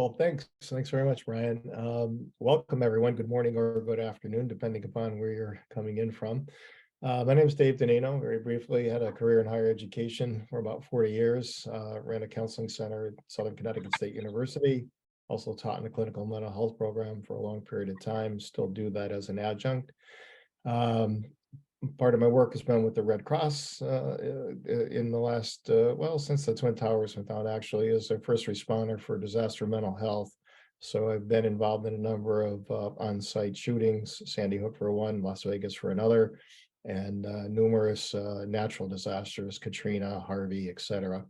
Well, thanks. Thanks very much, Brian. Welcome, everyone. Good morning or good afternoon, depending upon where you're coming in from. My name is Dave Donino. Very briefly, had a career in higher education for about 40 years. Ran a counseling center at Southern Connecticut State University. Also taught in a clinical mental health program for a long period of time. Still do that as an adjunct. Um, Part of my work has been with the Red Cross in the last, since the Twin Towers went down, actually, as a first responder for disaster mental health. So I've been involved in a number of on-site shootings, Sandy Hook for one, Las Vegas for another, and numerous natural disasters, Katrina, Harvey, etc.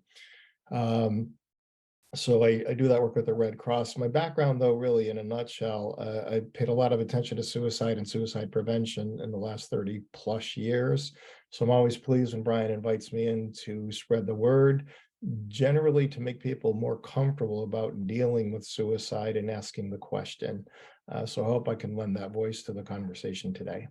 So I do that work with the Red Cross. My background, though, really in a nutshell, I paid a lot of attention to suicide and suicide prevention in the last 30 plus years. So I'm always pleased when Brian invites me in to spread the word, generally to make people more comfortable about dealing with suicide and asking the question. So I hope I can lend that voice to the conversation today.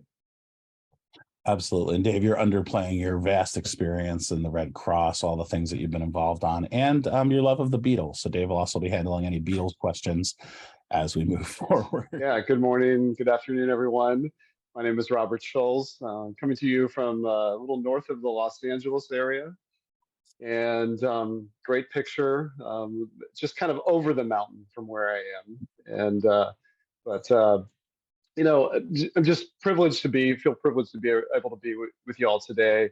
Absolutely. And Dave, you're underplaying your vast experience in the Red Cross, all the things that you've been involved on, and your love of the Beatles. So Dave will also be handling any Beatles questions as we move forward. Yeah, good morning, good afternoon, everyone. My name is Robert Schulz, coming to you from a little north of the Los Angeles area. And great picture, just kind of over the mountain from where I am. And you know, I'm just feel privileged to be able to be with you all today.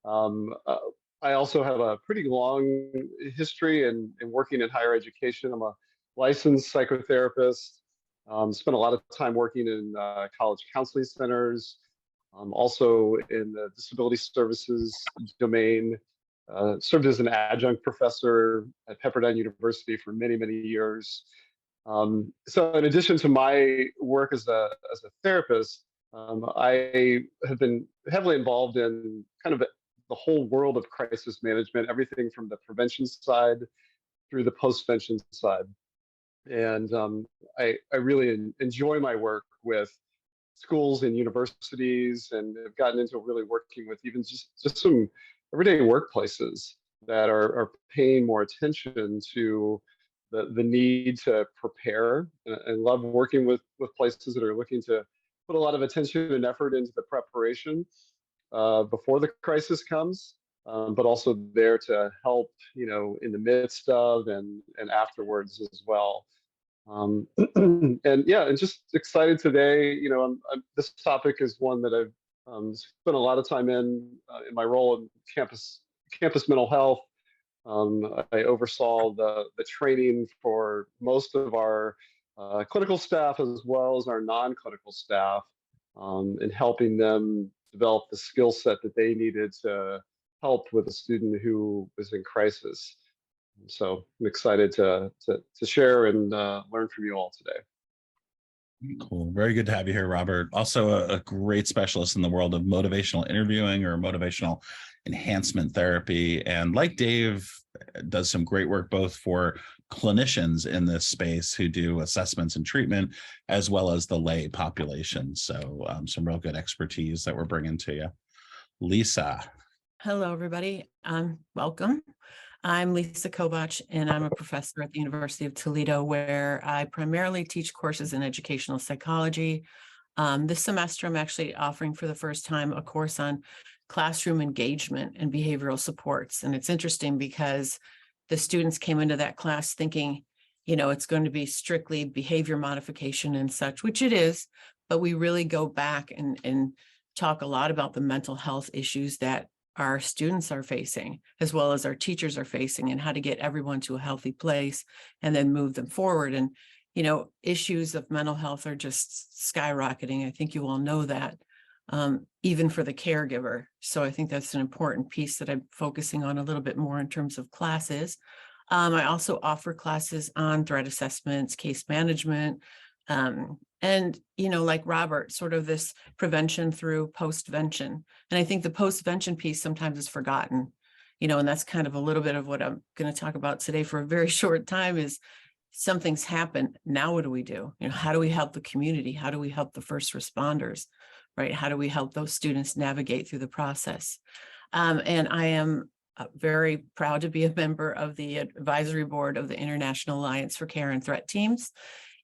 I also have a pretty long history in working in higher education. I'm a licensed psychotherapist. Spent a lot of time working in college counseling centers, also in the disability services domain. Served as an adjunct professor at Pepperdine University for many, many years. So in addition to my work as a therapist, I have been heavily involved in kind of the whole world of crisis management, everything from the prevention side through the post-vention side. And I really enjoy my work with schools and universities, and have gotten into really working with even just some everyday workplaces that are paying more attention to the need to prepare, and love working with places that are looking to put a lot of attention and effort into the preparation before the crisis comes, but also there to help, you know, in the midst of and afterwards as well. And yeah, and just excited today. You know, this topic is one that I've spent a lot of time in my role in campus mental health. I oversaw the training for most of our clinical staff as well as our non-clinical staff, in helping them develop the skill set that they needed to help with a student who was in crisis. So I'm excited to share and learn from you all today. Cool. Very good to have you here, Robert. Also a great specialist in the world of motivational interviewing or motivational enhancement therapy. And like Dave, does some great work both for clinicians in this space who do assessments and treatment, as well as the lay population. So some real good expertise that we're bringing to you. Lisa. Hello, everybody. Welcome. I'm Lisa Kobach, and I'm a professor at the University of Toledo, where I primarily teach courses in educational psychology. This semester, I'm actually offering for the first time a course on classroom engagement and behavioral supports. And it's interesting because the students came into that class thinking, you know, it's going to be strictly behavior modification and such, which it is, but we really go back and talk a lot about the mental health issues that our students are facing, as well as our teachers are facing, and how to get everyone to a healthy place and then move them forward. And, you know, issues of mental health are just skyrocketing. I think you all know that, even for the caregiver. So I think that's an important piece that I'm focusing on a little bit more in terms of classes. I also offer classes on threat assessments, case management, and, you know, like Robert, sort of this prevention through post-vention. And I think the post-vention piece sometimes is forgotten, you know, and that's kind of a little bit of what I'm going to talk about today for a very short time is something's happened. Now, what do we do? You know, how do we help the community? How do we help the first responders, right? How do we help those students navigate through the process? And I am very proud to be a member of the advisory board of the International Alliance for Care and Threat Teams.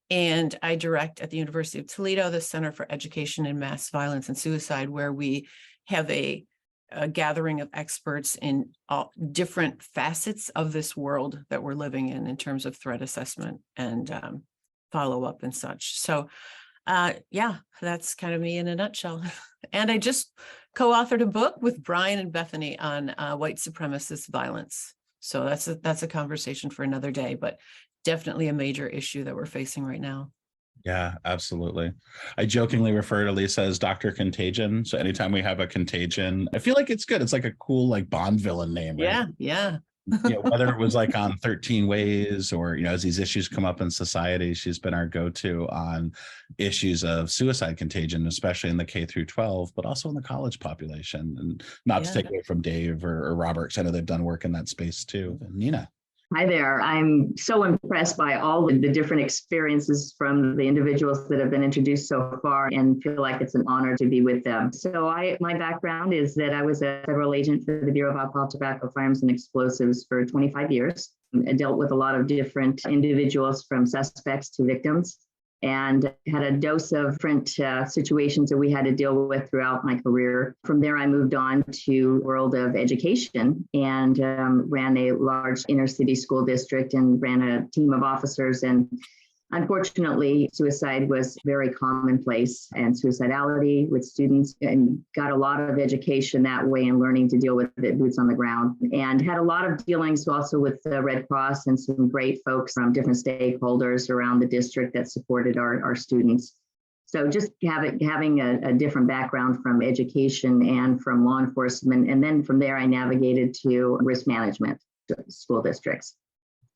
And I direct at the University of Toledo, the Center for Education in Mass Violence and Suicide, where we have a gathering of experts in all different facets of this world that we're living in terms of threat assessment and follow-up and such. So yeah, that's kind of me in a nutshell. And I just co-authored a book with Brian and Bethany on white supremacist violence. So that's a conversation for another day, but definitely a major issue that we're facing right now. Yeah, absolutely. I jokingly refer to Lisa as Dr. Contagion. So anytime we have a contagion, I feel like it's good. It's like a cool, like Bond villain name, right? Yeah. Whether it was like on 13 Ways or, as these issues come up in society, she's been our go-to on issues of suicide contagion, especially in the K through 12, but also in the college population. And not to take away from Dave or Robert, because I know they've done work in that space too. And Nina. Hi there. I'm so impressed by all the different experiences from the individuals that have been introduced so far and feel like it's an honor to be with them. So my background is that I was a federal agent for the Bureau of Alcohol, Tobacco, Firearms, and Explosives for 25 years. I dealt with a lot of different individuals from suspects to victims and had a dose of different situations that we had to deal with throughout my career. From there, I moved on to world of education and ran a large inner city school district and ran a team of officers. And unfortunately, suicide was very commonplace and suicidality with students, and got a lot of education that way and learning to deal with it boots on the ground, and had a lot of dealings also with the Red Cross and some great folks from different stakeholders around the district that supported our students. So just having a different background from education and from law enforcement. And then from there, I navigated to risk management school districts.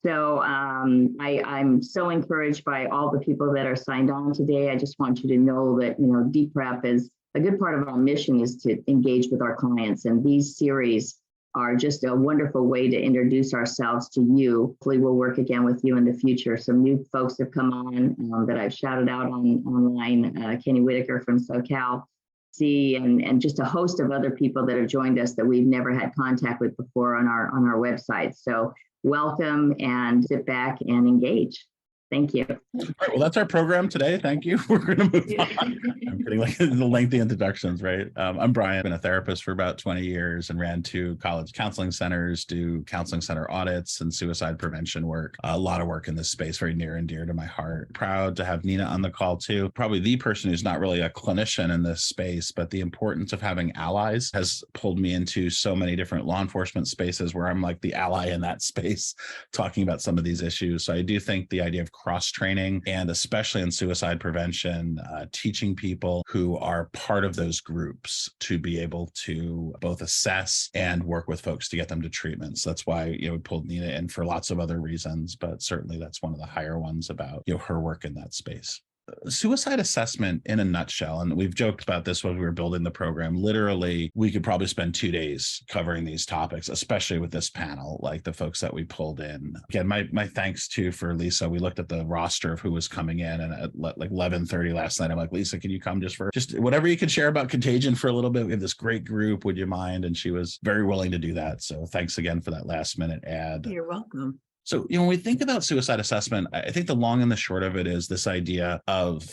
So I'm so encouraged by all the people that are signed on today. I just want you to know that, DPREP is a good part of our mission is to engage with our clients. And these series are just a wonderful way to introduce ourselves to you. Hopefully we'll work again with you in the future. Some new folks have come on that I've shouted out online, Kenny Whitaker from SoCal, and just a host of other people that have joined us that we've never had contact with before on our website. So welcome and sit back and engage. Thank you. All right, well, that's our program today. Thank you. We're going to move on. I'm getting like the lengthy introductions, right? I'm Brian. I've been a therapist for about 20 years and ran 2 college counseling centers, do counseling center audits and suicide prevention work. A lot of work in this space, very near and dear to my heart. Proud to have Nina on the call too. Probably the person who's not really a clinician in this space, but the importance of having allies has pulled me into so many different law enforcement spaces where I'm like the ally in that space, talking about some of these issues. So I do think the idea of cross-training, and especially in suicide prevention, teaching people who are part of those groups to be able to both assess and work with folks to get them to treatments. That's why we pulled Nina in for lots of other reasons, but certainly that's one of the higher ones about her work in that space. Suicide assessment in a nutshell, and we've joked about this when we were building the program, literally we could probably spend 2 days covering these topics, especially with this panel, like the folks that we pulled in. Again, my thanks too for Lisa. We looked at the roster of who was coming in, and at like 11:30 last night, I'm like, Lisa, can you come just whatever you can share about Contagion for a little bit? We have this great group, would you mind? And she was very willing to do that. So thanks again for that last minute ad. You're welcome. So, when we think about suicide assessment, I think the long and the short of it is this idea of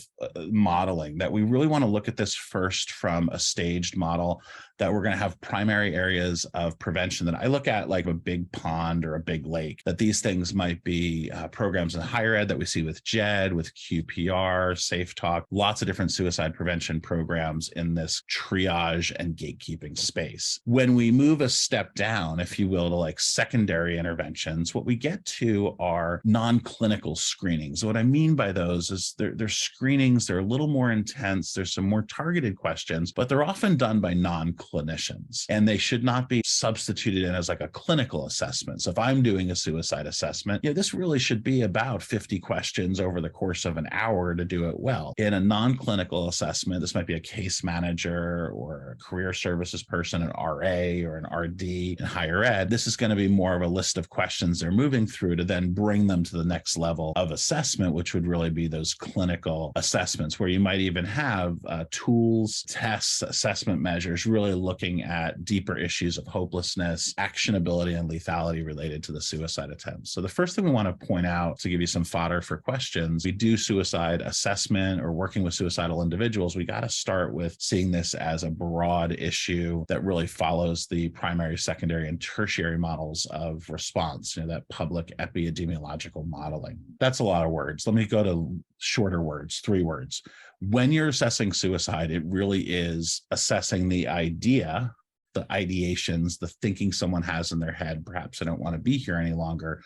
modeling, that we really want to look at this first from a staged model, that we're going to have primary areas of prevention that I look at like a big pond or a big lake, that these things might be programs in higher ed that we see with JED, with QPR, Safe Talk, lots of different suicide prevention programs in this triage and gatekeeping space. When we move a step down, if you will, to like secondary interventions, what we get to are non-clinical screenings. What I mean by those is they're screenings, they're a little more intense, there's some more targeted questions, but they're often done by non-clinicians, and they should not be substituted in as like a clinical assessment. So if I'm doing a suicide assessment, this really should be about 50 questions over the course of an hour to do it well. In a non-clinical assessment, this might be a case manager or a career services person, an RA or an RD in higher ed. This is going to be more of a list of questions they're moving through to then bring them to the next level of assessment, which would really be those clinical assessments assessments where you might even have tools, tests, assessment measures, really looking at deeper issues of hopelessness, actionability, and lethality related to the suicide attempts. So the first thing we want to point out, to give you some fodder for questions, we do suicide assessment or working with suicidal individuals. We got to start with seeing this as a broad issue that really follows the primary, secondary, and tertiary models of response, that public epidemiological modeling. That's a lot of words. Let me go to shorter words, 3 words. When you're assessing suicide, it really is assessing the idea, the ideations, the thinking someone has in their head, perhaps I don't want to be here any longer,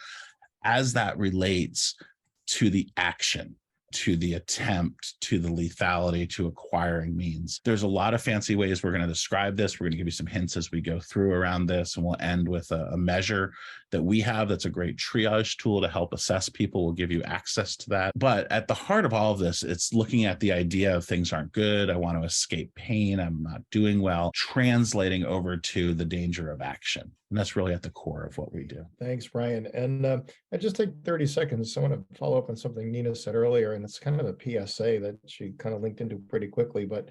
as that relates to the action, to the attempt, to the lethality, to acquiring means. There's a lot of fancy ways we're going to describe this. We're going to give you some hints as we go through around this, and we'll end with a measure that we have that's a great triage tool to help assess people. We'll give you access to that. But at the heart of all of this, it's looking at the idea of things aren't good. I want to escape pain. I'm not doing well, translating over to the danger of action. And that's really at the core of what we do. Thanks, Brian. And I just take 30 seconds. I want to follow up on something Nina said earlier, and it's kind of a PSA that she kind of linked into pretty quickly. But,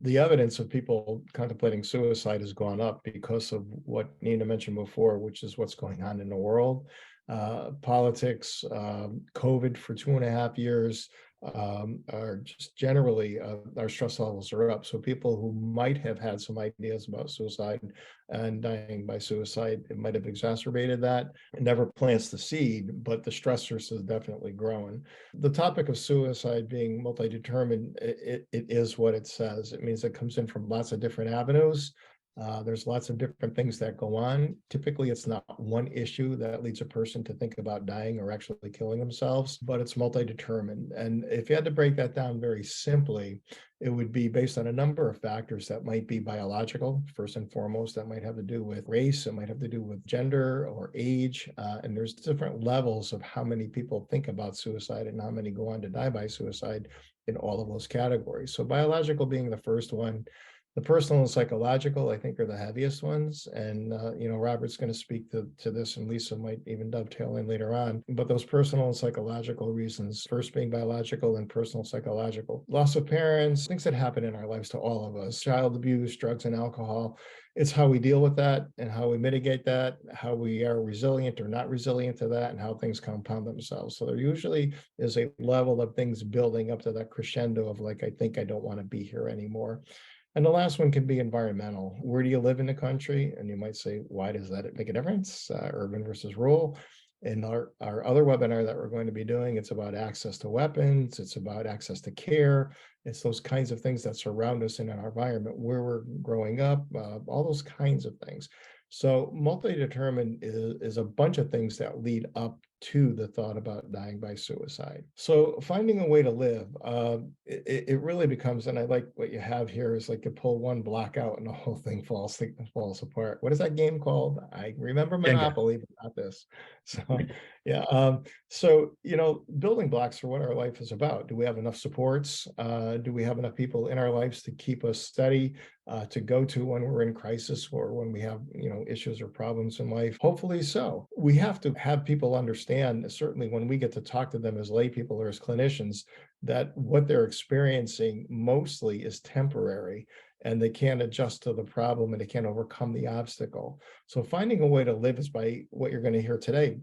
the evidence of people contemplating suicide has gone up because of what Nina mentioned before, which is what's going on in the world. Politics, COVID for 2.5 years, are just generally our stress levels are up. So people who might have had some ideas about suicide and dying by suicide, it might have exacerbated that. It never plants the seed, but the stressors is definitely growing. The topic of suicide being multi-determined, it is what it says. It means it comes in from lots of different avenues. There's lots of different things that go on. Typically, it's not one issue that leads a person to think about dying or actually killing themselves, but it's multi-determined. And if you had to break that down very simply, it would be based on a number of factors that might be biological, first and foremost. That might have to do with race, it might have to do with gender or age, and there's different levels of how many people think about suicide and how many go on to die by suicide in all of those categories. So biological being the first one. The personal and psychological, I think, are the heaviest ones. And, Robert's going to speak to this, and Lisa might even dovetail in later on. But those personal and psychological reasons, first being biological and personal psychological. Loss of parents, things that happen in our lives to all of us, child abuse, drugs and alcohol. It's how we deal with that and how we mitigate that, how we are resilient or not resilient to that, and how things compound themselves. So there usually is a level of things building up to that crescendo of like, I think I don't want to be here anymore. And the last one can be environmental. Where do you live in the country? And you might say, why does that make a difference? Urban versus rural. In our other webinar that we're going to be doing, it's about access to weapons. It's about access to care. It's those kinds of things that surround us in our environment, where we're growing up, all those kinds of things. So multi-determined is a bunch of things that lead up to the thought about dying by suicide. So finding a way to live, it really becomes, and I like what you have here is like you pull one block out and the whole thing falls apart. What is that game called? I remember Monopoly, but not this. So yeah. So, building blocks are what our life is about. Do we have enough supports? Do we have enough people in our lives to keep us steady, to go to when we're in crisis or when we have, issues or problems in life? Hopefully so. We have to have people understand, certainly when we get to talk to them as lay people or as clinicians, that what they're experiencing mostly is temporary, and they can't adjust to the problem and they can't overcome the obstacle. So finding a way to live is by what you're going to hear today,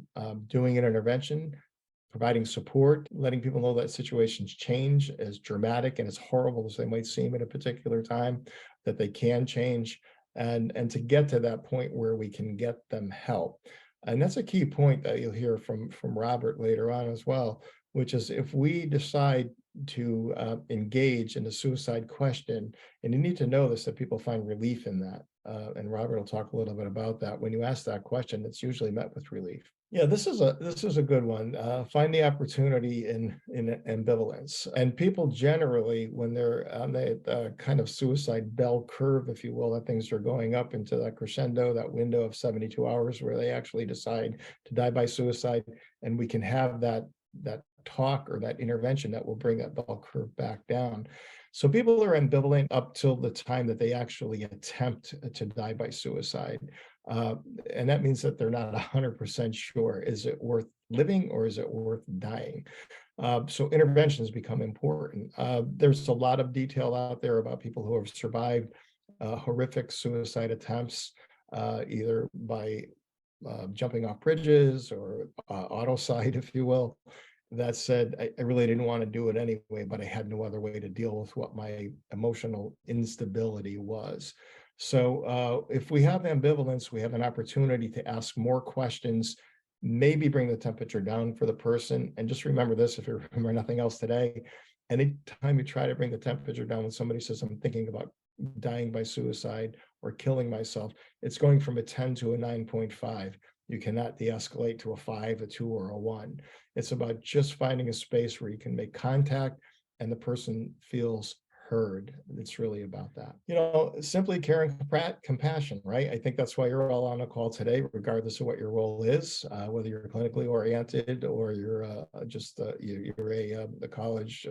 doing an intervention, providing support, letting people know that situations change, as dramatic and as horrible as they might seem at a particular time, that they can change, and to get to that point where we can get them help. And that's a key point that you'll hear from Robert later on as well, which is if we decide to engage in the suicide question, and you need to know this, that people find relief in that. And Robert will talk a little bit about that. When you ask that question, it's usually met with relief. Yeah, this is a good one. Find the opportunity in ambivalence. And people generally, when they're on the kind of suicide bell curve, if you will, that things are going up into that crescendo, that window of 72 hours where they actually decide to die by suicide, and we can have that talk or that intervention that will bring that bell curve back down. So people are ambivalent up till the time that they actually attempt to die by suicide. And that means that they're not 100% sure, is it worth living or is it worth dying? So interventions become important. There's a lot of detail out there about people who have survived horrific suicide attempts, either by jumping off bridges or autocide, if you will. That said, I really didn't want to do it anyway, but I had no other way to deal with what my emotional instability was. So if we have ambivalence, we have an opportunity to ask more questions, maybe bring the temperature down for the person. And just remember this, if you remember nothing else today, anytime you try to bring the temperature down when somebody says, I'm thinking about dying by suicide or killing myself, it's going from a 10 to a 9.5. You cannot de-escalate to a 5, a 2, or a 1. It's about just finding a space where you can make contact and the person feels heard. It's really about that. Simply care and compassion, right? I think that's why you're all on a call today, regardless of what your role is, whether you're clinically oriented or you're you're a college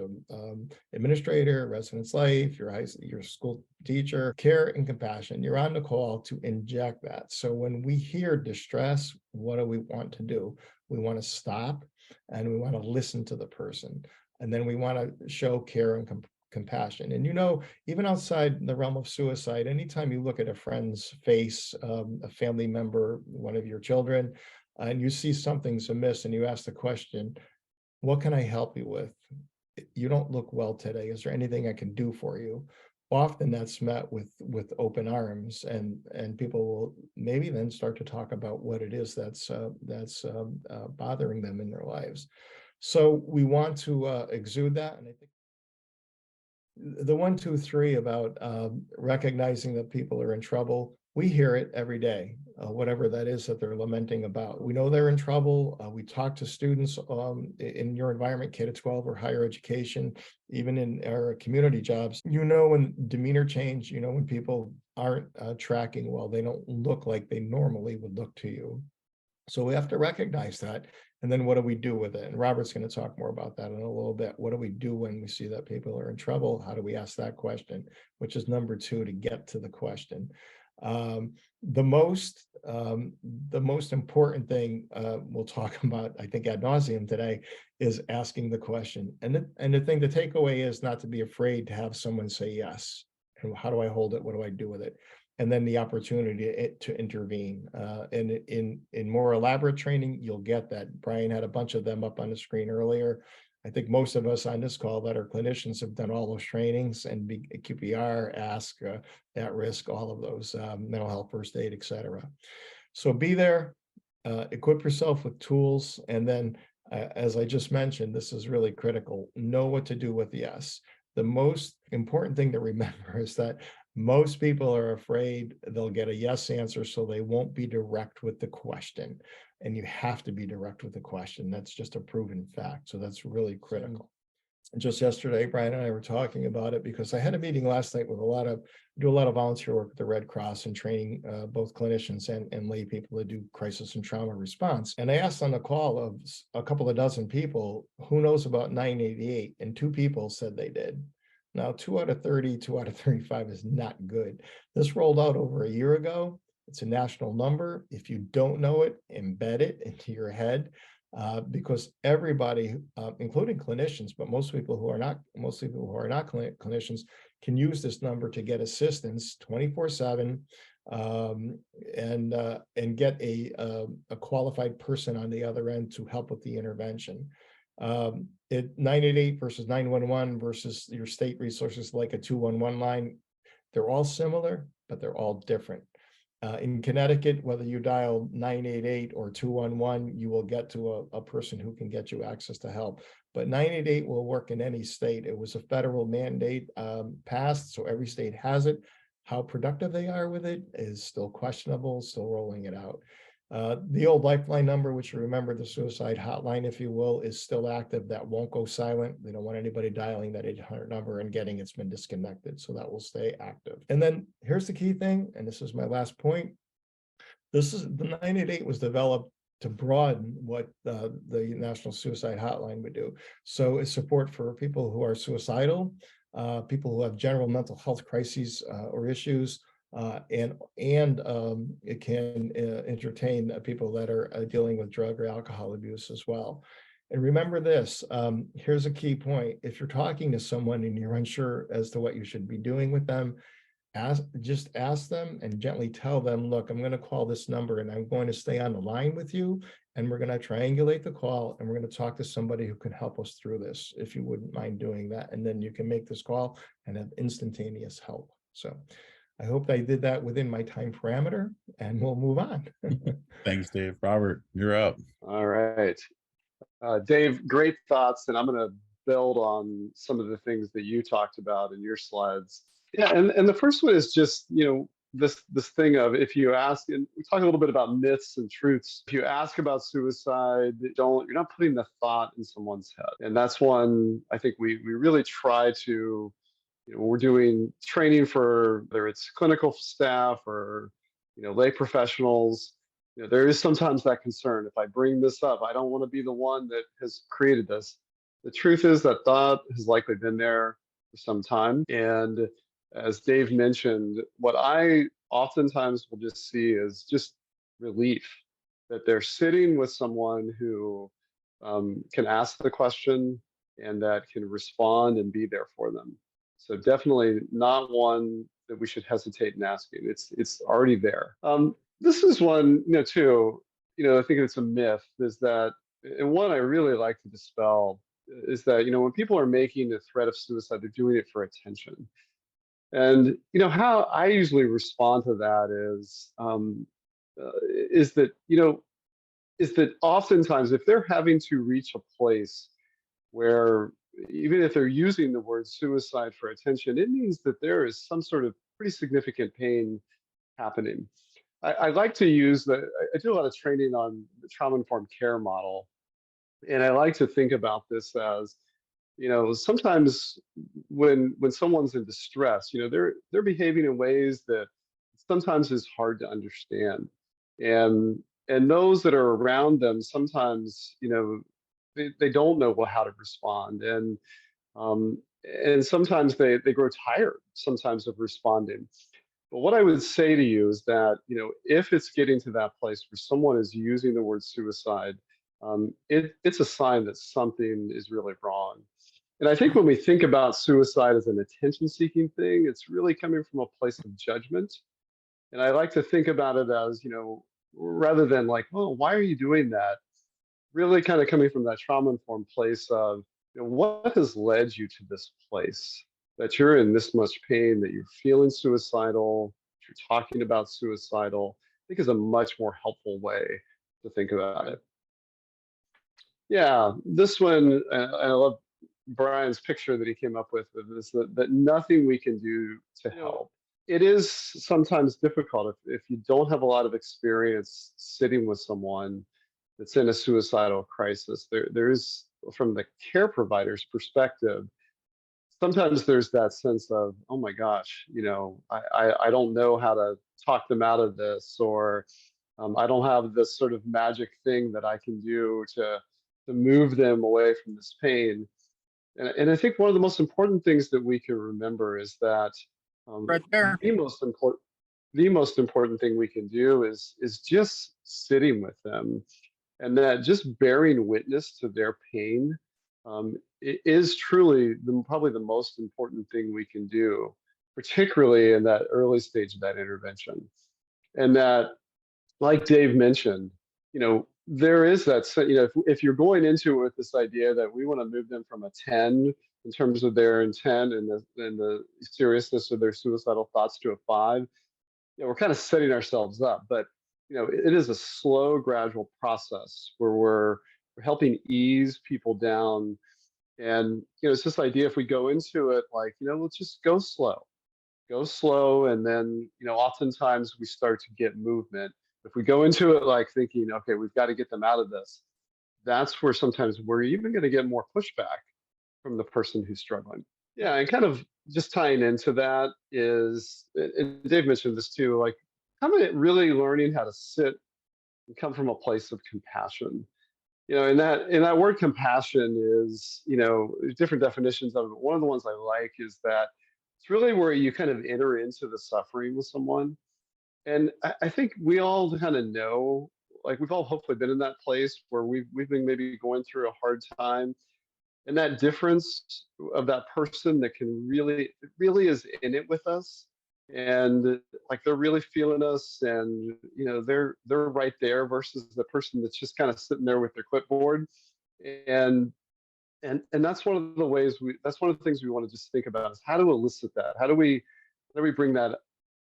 administrator, residence life, your school teacher. Care and compassion. You're on the call to inject that. So when we hear distress, what do we want to do? We want to stop and we want to listen to the person. And then we want to show care and compassion. And even outside the realm of suicide, anytime you look at a friend's face, a family member, one of your children, and you see something's amiss and you ask the question, what can I help you with? You don't look well today. Is there anything I can do for you? Often that's met with open arms, and people will maybe then start to talk about what it is that's bothering them in their lives. So we want to exude that, and I think the 1, 2, 3 about recognizing that people are in trouble, we hear it every day, whatever that is that they're lamenting about. We know they're in trouble. We talk to students in your environment, K to 12 or higher education, even in our community jobs. When demeanor change, when people aren't tracking well, they don't look like they normally would look to you. So we have to recognize that. And then what do we do with it? And Robert's going to talk more about that in a little bit. What do we do when we see that people are in trouble? How do we ask that question? Which is number 2 to get to the question. The most important thing we'll talk about, I think, ad nauseum today, is asking the question. And the thing, the takeaway is not to be afraid to have someone say yes. And how do I hold it? What do I do with it? And then the opportunity to intervene. And in more elaborate training, you'll get that. Brian had a bunch of them up on the screen earlier. I think most of us on this call that are clinicians have done all those trainings, and QPR, ask, at risk, all of those, mental health, first aid, etc. So be there, equip yourself with tools, and then, as I just mentioned, this is really critical, know what to do with yes. The most important thing to remember is that most people are afraid they'll get a yes answer, so they won't be direct with the question. And you have to be direct with the question. That's just a proven fact. So that's really critical. And just yesterday, Brian and I were talking about it because I had a meeting last night with do a lot of volunteer work with the Red Cross and training both clinicians and lay people to do crisis and trauma response. And I asked on the call of a couple of dozen people, who knows about 988? And 2 people said they did. Now, 2 out of 30, 2 out of 35 is not good. This rolled out over a year ago. It's a national number. If you don't know it, embed it into your head, because everybody, including clinicians, but most people who are not clinicians, can use this number to get assistance 24/7, and get a qualified person on the other end to help with the intervention. 988 versus 911 versus your state resources like a 211 line, they're all similar, but they're all different. In Connecticut, whether you dial 988 or 211, you will get to a person who can get you access to help. But 988 will work in any state. It was a federal mandate passed, so every state has it. How productive they are with it is still questionable, still rolling it out. The old Lifeline number, which you remember, the suicide hotline, if you will, is still active. That won't go silent. They don't want anybody dialing that 800 number and getting it's been disconnected. So that will stay active. And then here's the key thing, and this is my last point. The 988 was developed to broaden what the National Suicide Hotline would do. So it's support for people who are suicidal, people who have general mental health crises or issues, and it can entertain people that are dealing with drug or alcohol abuse as well. And remember this, here's a key point. If you're talking to someone and you're unsure as to what you should be doing with them, just ask them and gently tell them, look, I'm going to call this number and I'm going to stay on the line with you. And we're going to triangulate the call and we're going to talk to somebody who can help us through this, if you wouldn't mind doing that. And then you can make this call and have instantaneous help. So I hope I did that within my time parameter, and we'll move on. Thanks, Dave. Robert, you're up. All right. Dave, great thoughts. And I'm going to build on some of the things that you talked about in your slides. Yeah, and the first one is just, this thing of, if you ask, and we talk a little bit about myths and truths. If you ask about suicide, you're not putting the thought in someone's head. And that's one I think we really try to, when we're doing training for, whether it's clinical staff or lay professionals, there is sometimes that concern. If I bring this up, I don't want to be the one that has created this. The truth is that thought has likely been there for some time. And as Dave mentioned, what I oftentimes will just see is just relief that they're sitting with someone who can ask the question and that can respond and be there for them. So definitely not one that we should hesitate in asking. It's already there. This is one, too, I think it's a myth, is that, and one I really like to dispel, is that, when people are making a threat of suicide, they're doing it for attention. And, how I usually respond to that is that oftentimes if they're having to reach a place where, even if they're using the word suicide for attention, it means that there is some sort of pretty significant pain happening. I like to use I do a lot of training on the trauma-informed care model. And I like to think about this as, sometimes when someone's in distress, they're behaving in ways that sometimes is hard to understand. And those that are around them, sometimes, they don't know how to respond. And sometimes they grow tired sometimes of responding. But what I would say to you is that, if it's getting to that place where someone is using the word suicide, it's a sign that something is really wrong. And I think when we think about suicide as an attention-seeking thing, it's really coming from a place of judgment. And I like to think about it as, rather than like, oh, why are you doing that? Really kind of coming from that trauma-informed place of, what has led you to this place? That you're in this much pain, that you're feeling suicidal, that you're talking about suicidal, I think is a much more helpful way to think about it. Yeah, this one, I love Brian's picture that he came up with is that nothing we can do to help. It is sometimes difficult if you don't have a lot of experience sitting with someone that's in a suicidal crisis. There is, from the care provider's perspective, sometimes there's that sense of, oh my gosh, I don't know how to talk them out of this, or I don't have this sort of magic thing that I can do to move them away from this pain. And I think one of the most important things that we can remember is that right there. the most important thing we can do is just sitting with them, and that just bearing witness to their pain it is truly probably the most important thing we can do, particularly in that early stage of that intervention. And that, like Dave mentioned, there is that, if you're going into it with this idea that we want to move them from a 10 in terms of their intent and the seriousness of their suicidal thoughts to a 5, we're kind of setting ourselves up. But it is a slow, gradual process where we're helping ease people down. And it's this idea, if we go into it like, let's just go slow, and then oftentimes we start to get movement. If we go into it like thinking, okay, we've got to get them out of this, that's where sometimes we're even going to get more pushback from the person who's struggling. Yeah, and kind of just tying into that is, and Dave mentioned this too, like how about really learning how to sit and come from a place of compassion. And that word compassion is, different definitions of it. One of the ones I like is that it's really where you kind of enter into the suffering with someone. And I think we all kind of know like we've all hopefully been in that place where we've been maybe going through a hard time, and that difference of that person that can really is in it with us, and like they're really feeling us, and they're right there, versus the person that's just kind of sitting there with their clipboard. And that's one of the ways that's one of the things we want to just think about, is how to elicit that. How do we bring that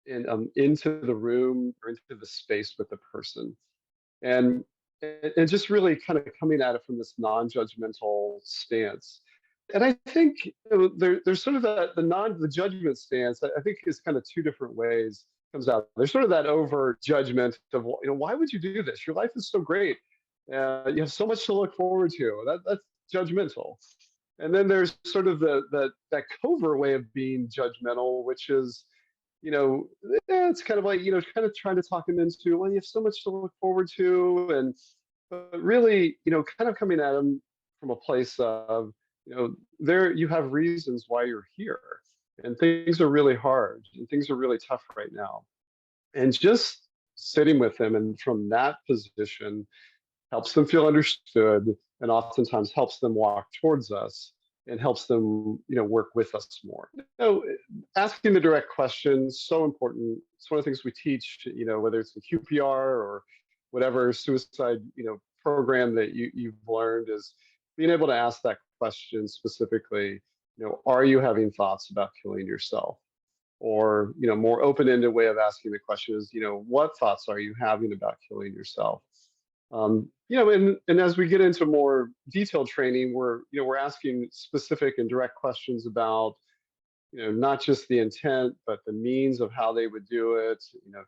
into the room or into the space with the person, and just really kind of coming at it from this non-judgmental stance. And I think there's sort of the judgment stance. I think is kind of two different ways comes out. There's sort of that over judgment of, why would you do this? Your life is so great. You have so much to look forward to. That's judgmental. And then there's sort of that covert way of being judgmental, which is, it's kind of like, kind of trying to talk them into, well, you have so much to look forward to. But really, kind of coming at them from a place of, there you have reasons why you're here, and things are really hard and things are really tough right now. And just sitting with them, and from that position, helps them feel understood, and oftentimes helps them walk towards us and helps them, work with us more. Asking the direct questions, so important. It's one of the things we teach, whether it's the QPR or whatever suicide, program that you've learned, is being able to ask that question specifically. Are you having thoughts about killing yourself? Or, more open-ended way of asking the question is, what thoughts are you having about killing yourself? And as we get into more detailed training, we're asking specific and direct questions about, not just the intent, but the means of how they would do it,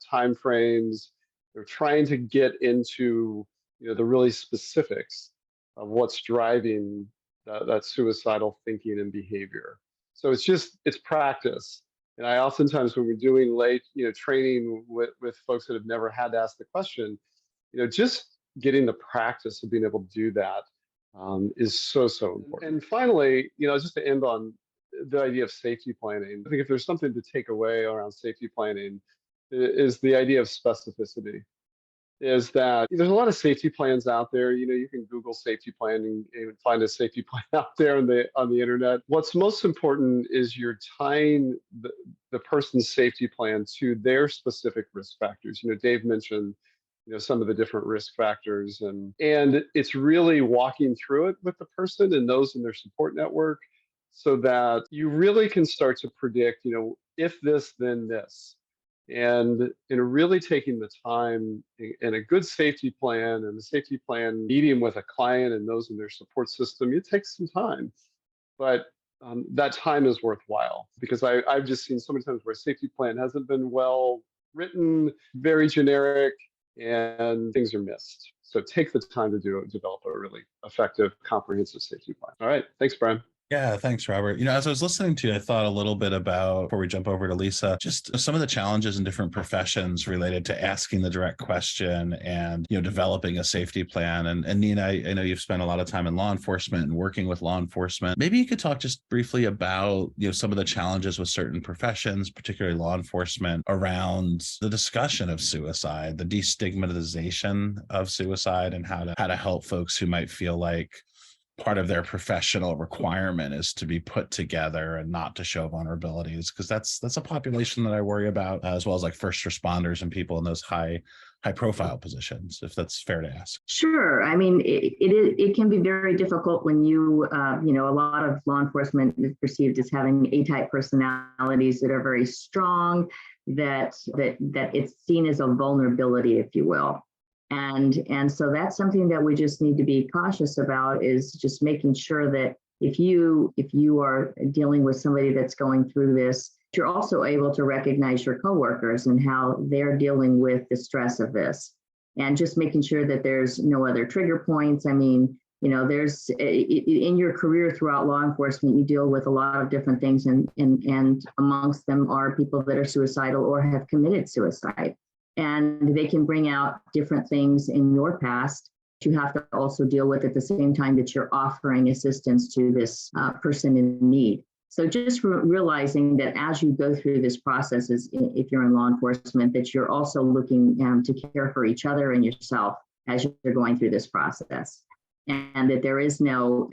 time frames. They're trying to get into, the really specifics of what's driving that suicidal thinking and behavior. So it's practice. And I oftentimes, when we're doing training with folks that have never had to ask the question, just getting the practice of being able to do that is so important. And finally, just to end on the idea of safety planning, I think if there's something to take away around safety planning, is the idea of specificity. Is that there's a lot of safety plans out there. You can Google safety planning and find a safety plan out there on the internet. What's most important is you're tying the person's safety plan to their specific risk factors. Dave mentioned some of the different risk factors, and it's really walking through it with the person and those in their support network, so that you really can start to predict, if this, then this. And really taking the time and a good safety plan, and the safety plan meeting with a client and those in their support system, it takes some time, but that time is worthwhile, because I've just seen so many times where a safety plan hasn't been well written, very generic, and things are missed. So take the time to develop a really effective, comprehensive safety plan. All right, thanks, Brian. Yeah, thanks, Robert. As I was listening to you, I thought a little bit about, before we jump over to Lisa, just some of the challenges in different professions related to asking the direct question and, developing a safety plan. And Nina, I know you've spent a lot of time in law enforcement and working with law enforcement. Maybe you could talk just briefly about, some of the challenges with certain professions, particularly law enforcement, around the discussion of suicide, the destigmatization of suicide, and how to help folks who might feel like part of their professional requirement is to be put together and not to show vulnerabilities, because that's a population that I worry about, as well as like first responders and people in those high profile positions, if that's fair to ask. Sure. I mean, it can be very difficult when a lot of law enforcement is perceived as having A-type personalities that are very strong, that it's seen as a vulnerability, if you will. And so that's something that we just need to be cautious about, is just making sure that if you are dealing with somebody that's going through this, you're also able to recognize your coworkers and how they're dealing with the stress of this, and just making sure that there's no other trigger points. I mean, there's in your career throughout law enforcement, you deal with a lot of different things, and amongst them are people that are suicidal or have committed suicide. And they can bring out different things in your past that you have to also deal with at the same time that you're offering assistance to this person in need. So just realizing that as you go through this process, if you're in law enforcement, that you're also looking to care for each other and yourself. as you're going through this process, and that there's no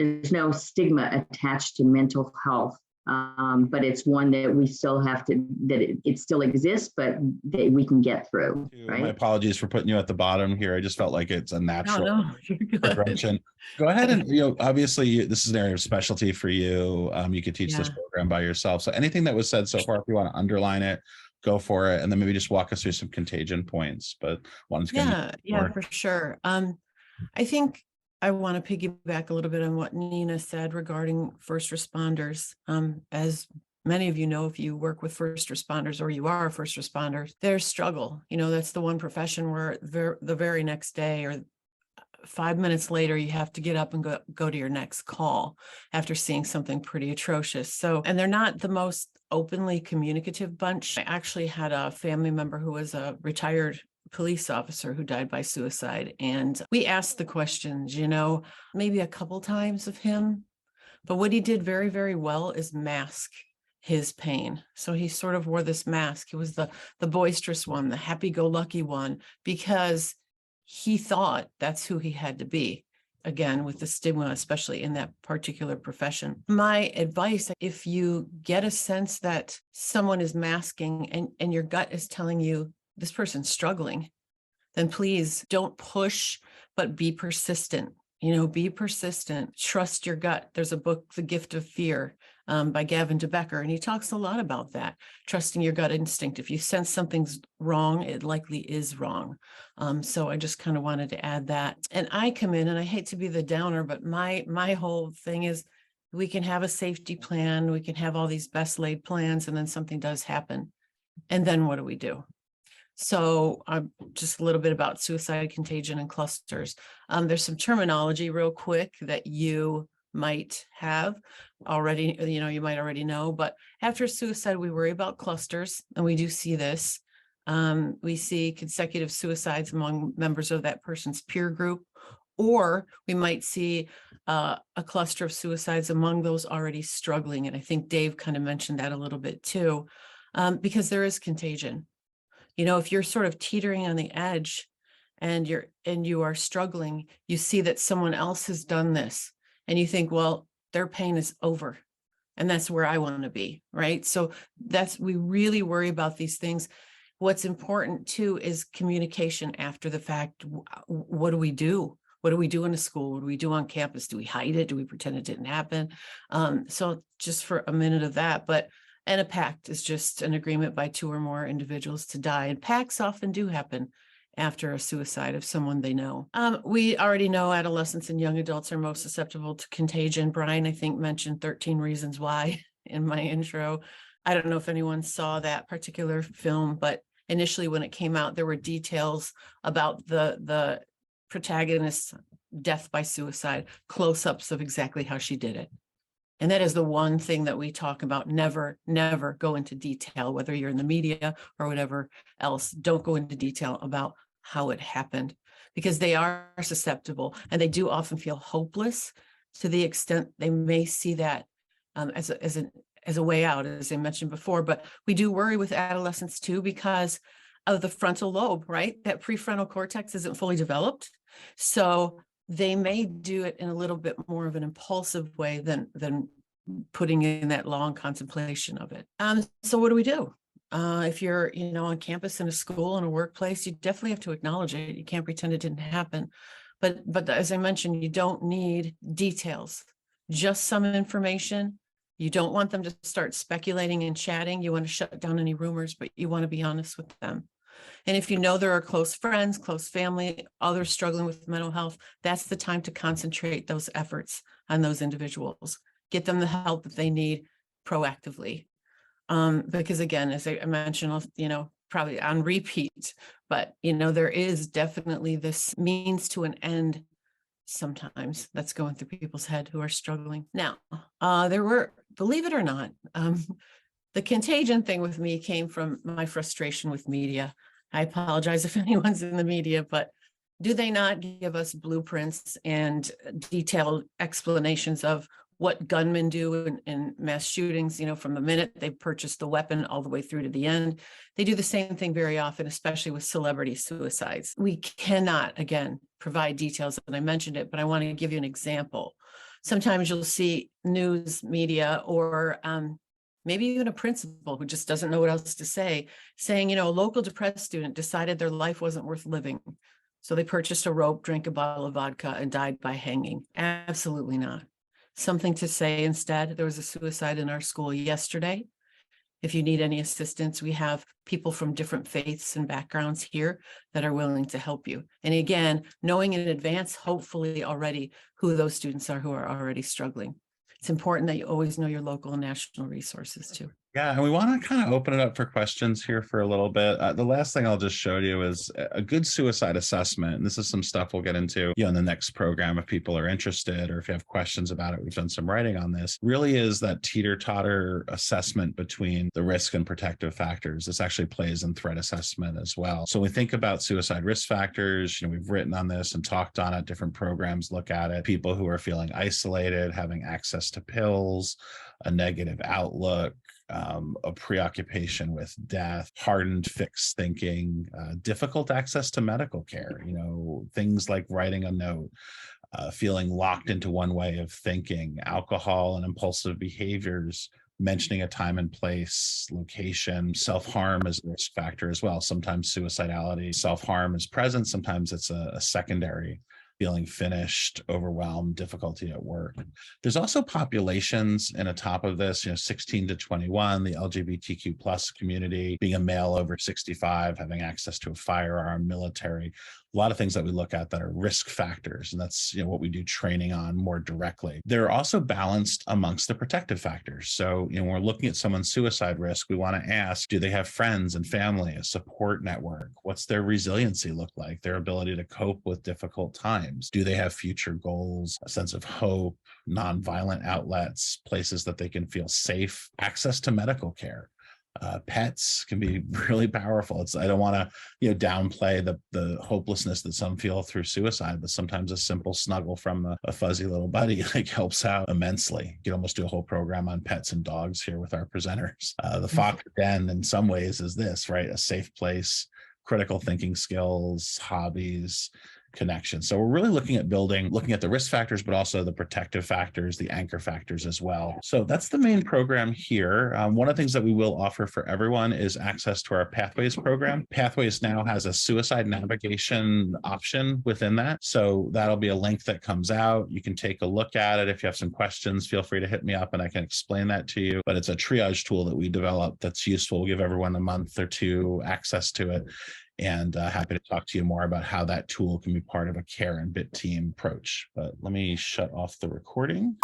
stigma attached to mental health. But it's one that we still have to, that it still exists, but that we can get through, right? My apologies for putting you at the bottom here. I just felt like it's a natural You're good. progression. Go ahead and, obviously this is an area of specialty for you. You could teach this program by yourself. So anything that was said so far, if you want to underline it, go for it. And then maybe just walk us through some contagion points, but one's going to yeah, for sure. I think I want to piggyback a little bit on what Nina said regarding first responders. As many of you know, if you work with first responders or you are a first responder, there's struggle. That's the one profession where the very next day or 5 minutes later, you have to get up and go to your next call after seeing something pretty atrocious. So, and they're not the most openly communicative bunch. I actually had a family member who was a retired police officer who died by suicide. And we asked the questions, maybe a couple times of him, but what he did very, very well is mask his pain. So he sort of wore this mask. He was the boisterous one, the happy-go-lucky one, because he thought that's who he had to be. Again, with the stigma, especially in that particular profession. My advice, if you get a sense that someone is masking and your gut is telling you this person's struggling, then please don't push, but be persistent. Be persistent. Trust your gut. There's a book, The Gift of Fear, by Gavin DeBecker, and he talks a lot about that. Trusting your gut instinct. If you sense something's wrong, it likely is wrong. So I just kind of wanted to add that. And I come in, and I hate to be the downer, but my whole thing is we can have a safety plan. We can have all these best laid plans, and then something does happen. And then what do we do? So just a little bit about suicide, contagion, and clusters. There's some terminology real quick that you might have already, you might already know, but after suicide, we worry about clusters, and we do see this. We see consecutive suicides among members of that person's peer group, or we might see a cluster of suicides among those already struggling. And I think Dave kind of mentioned that a little bit too, because there is contagion. If you're sort of teetering on the edge and you are struggling, you see that someone else has done this and you think, well, their pain is over and that's where I want to be, right? So we really worry about these things. What's important too is communication after the fact. What do we do? What do we do in a school? What do we do on campus? Do we hide it? Do we pretend it didn't happen? So just for a minute of that, and a pact is just an agreement by two or more individuals to die. And pacts often do happen after a suicide of someone they know. We already know adolescents and young adults are most susceptible to contagion. Brian, I think, mentioned 13 Reasons Why in my intro. I don't know if anyone saw that particular film, but initially when it came out, there were details about the protagonist's death by suicide, close-ups of exactly how she did it. And that is the one thing that we talk about. Never, never go into detail, whether you're in the media or whatever else. Don't go into detail about how it happened, because they are susceptible and they do often feel hopeless to the extent they may see that as a way out, as I mentioned before. But we do worry with adolescents too, because of the frontal lobe, right? That prefrontal cortex isn't fully developed. So they may do it in a little bit more of an impulsive way than putting in that long contemplation of it. So what do we do? If you're, on campus in a school, in a workplace, you definitely have to acknowledge it. You can't pretend it didn't happen. But as I mentioned, you don't need details, just some information. You don't want them to start speculating and chatting. You want to shut down any rumors, but you want to be honest with them. And if you know there are close friends, close family, others struggling with mental health, that's the time to concentrate those efforts on those individuals. Get them the help that they need proactively. Because again, as I mentioned, probably on repeat, but there is definitely this means to an end sometimes that's going through people's head who are struggling. Now, there were, believe it or not, the contagion thing with me came from my frustration with media. I apologize if anyone's in the media, but do they not give us blueprints and detailed explanations of what gunmen do in mass shootings, from the minute they purchase the weapon all the way through to the end. They do the same thing very often, especially with celebrity suicides. We cannot, again, provide details, and I mentioned it, but I want to give you an example. Sometimes you'll see news media or maybe even a principal who just doesn't know what else to say, saying, a local depressed student decided their life wasn't worth living. So they purchased a rope, drank a bottle of vodka, and died by hanging. Absolutely not. Something to say instead. There was a suicide in our school yesterday. If you need any assistance, we have people from different faiths and backgrounds here that are willing to help you. And again, knowing in advance, hopefully already, who those students are who are already struggling. It's important that you always know your local and national resources too. Yeah, and we want to kind of open it up for questions here for a little bit. The last thing I'll just show you is a good suicide assessment. And this is some stuff we'll get into in the next program if people are interested or if you have questions about it. We've done some writing on this. Really is that teeter-totter assessment between the risk and protective factors. This actually plays in threat assessment as well. So when we think about suicide risk factors, we've written on this and talked on it. Different programs look at it. People who are feeling isolated, having access to pills, a negative outlook, a preoccupation with death, hardened fixed thinking, difficult access to medical care, things like writing a note, feeling locked into one way of thinking, alcohol and impulsive behaviors, mentioning a time and place, location, self-harm is a risk factor as well. Sometimes suicidality, self-harm is present. Sometimes it's a secondary. Feeling finished, overwhelmed, difficulty at work. There's also populations in a top of this, 16 to 21, the LGBTQ plus community, being a male over 65, having access to a firearm, military, a lot of things that we look at that are risk factors. And that's what we do training on more directly. They're also balanced amongst the protective factors. So when we're looking at someone's suicide risk, we want to ask, do they have friends and family, a support network? What's their resiliency look like? Their ability to cope with difficult times? Do they have future goals, a sense of hope, nonviolent outlets, places that they can feel safe, access to medical care? Pets can be really powerful. I don't want to, downplay the hopelessness that some feel through suicide, but sometimes a simple snuggle from a fuzzy little buddy helps out immensely. You can almost do a whole program on pets and dogs here with our presenters. The Fox Den in some ways is this, right? A safe place, critical thinking skills, hobbies, connection. So we're really looking at the risk factors, but also the protective factors, the anchor factors as well. So that's the main program here. One of the things that we will offer for everyone is access to our Pathways program. Pathways now has a suicide navigation option within that. So that'll be a link that comes out. You can take a look at it. If you have some questions, feel free to hit me up and I can explain that to you. But it's a triage tool that we developed that's useful. We'll give everyone a month or two access to it. And happy to talk to you more about how that tool can be part of a care and bit team approach. But let me shut off the recording.